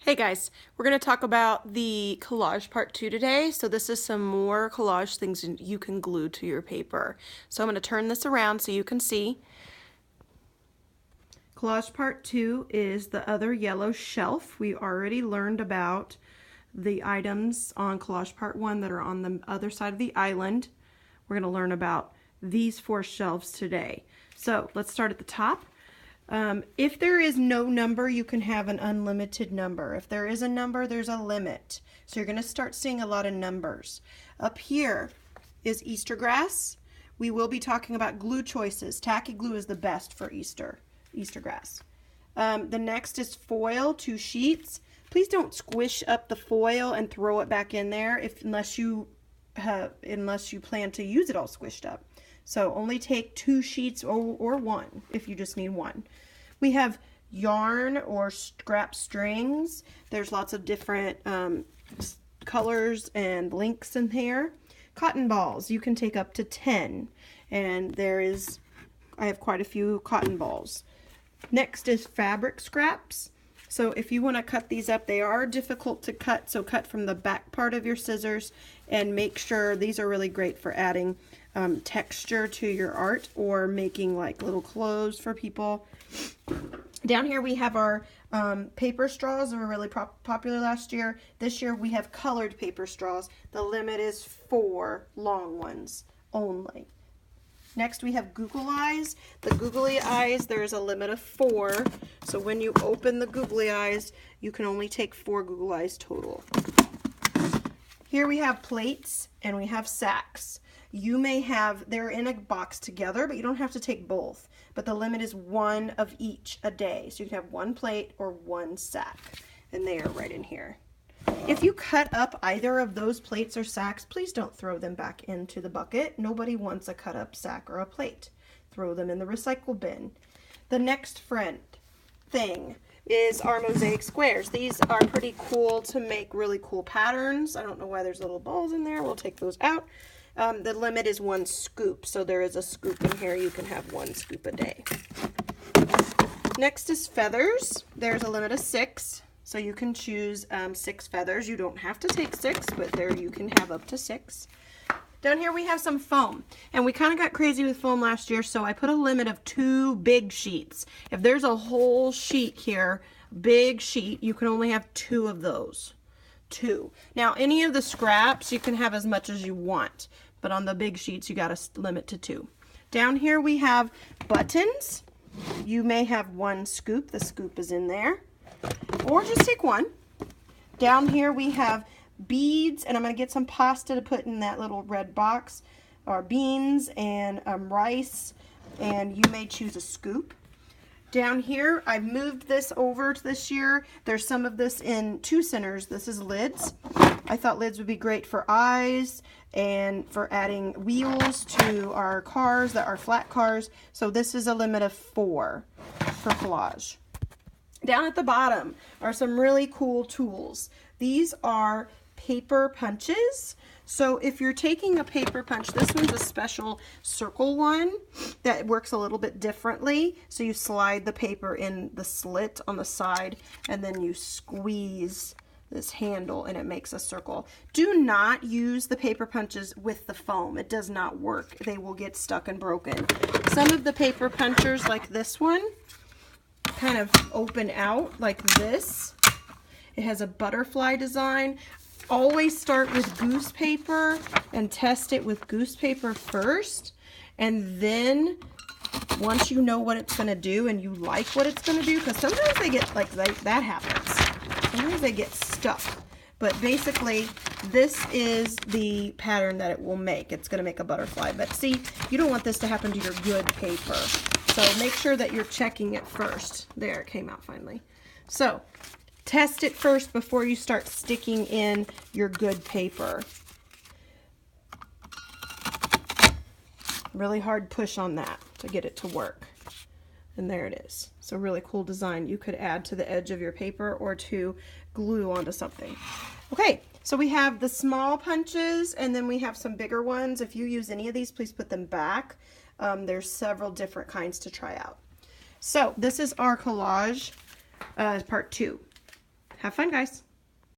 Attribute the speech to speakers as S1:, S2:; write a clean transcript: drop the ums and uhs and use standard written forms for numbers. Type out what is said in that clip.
S1: Hey guys, we're going to talk about the collage part 2 today. So this is some more collage things you can glue to your paper. So I'm going to turn this around so you can see. Collage part 2 is the other yellow shelf. We already learned about the items on collage part 1 that are on the other side of the island. We're going to learn about these 4 shelves today. So let's start at the top. If there is no number, you can have an unlimited number. If there is a number, there's a limit. So you're going to start seeing a lot of numbers. Up here is Easter grass. We will be talking about glue choices. Tacky glue is the best for Easter grass. The next is foil, 2 sheets. Please don't squish up the foil and throw it back in there unless you plan to use it all squished up. So only take 2 sheets or 1 if you just need 1. We have yarn or scrap strings. There's lots of different colors and lengths in here. Cotton balls, you can take up to 10. And I have quite a few cotton balls. Next is fabric scraps. So if you want to cut these up, they are difficult to cut, so cut from the back part of your scissors and make sure these are really great for adding texture to your art or making like little clothes for people. Down here we have our paper straws that were really popular last year. This year we have colored paper straws. The limit is 4 long ones only. Next we have googly eyes. The googly eyes, there's a limit of 4. So when you open the googly eyes, you can only take 4 googly eyes total. Here we have plates and we have sacks. They're in a box together, but you don't have to take both. But the limit is 1 of each a day. So you can have 1 plate or 1 sack. And they are right in here. If you cut up either of those plates or sacks, please don't throw them back into the bucket. Nobody wants a cut up sack or a plate. Throw them in the recycle bin. The next thing is our mosaic squares. These are pretty cool to make really cool patterns. I don't know why there's little balls in there. We'll take those out. The limit is 1 scoop, so there is a scoop in here. You can have 1 scoop a day. Next is feathers. There's a limit of 6. So you can choose 6 feathers. You don't have to take 6, but there you can have up to 6. Down here we have some foam. And we kind of got crazy with foam last year, so I put a limit of 2 big sheets. If there's a whole sheet here, big sheet, you can only have 2 of those. 2. Now any of the scraps, you can have as much as you want. But on the big sheets, you got to limit to 2. Down here we have buttons. You may have 1 scoop. The scoop is in there. Or just take 1. Down here we have beads, and I'm going to get some pasta to put in that little red box, or beans and rice, and you may choose a scoop. Down here, I've moved this over to this year. There's some of this in 2 centers. This is lids. I thought lids would be great for eyes and for adding wheels to our cars that are flat cars. So this is a limit of 4 for collage. Down at the bottom are some really cool tools. These are paper punches. So if you're taking a paper punch, this one's a special circle one that works a little bit differently. So you slide the paper in the slit on the side and then you squeeze this handle and it makes a circle. Do not use the paper punches with the foam. It does not work. They will get stuck and broken. Some of the paper punchers like this one kind of open out like this. It has a butterfly design. Always start with goose paper and test it with goose paper first, and then once you know what it's going to do and you like what it's going to do, because sometimes they get like that happens. Sometimes they get stuck. But basically, this is the pattern that it will make. It's going to make a butterfly. But see, you don't want this to happen to your good paper. So make sure that you're checking it first. There, it came out finally. So test it first before you start sticking in your good paper. Really hard push on that to get it to work. And there it is. So really cool design you could add to the edge of your paper or to glue onto something. Okay, so we have the small punches and then we have some bigger ones. If you use any of these, please put them back. There's several different kinds to try out. So this is our collage part 2. Have fun, guys.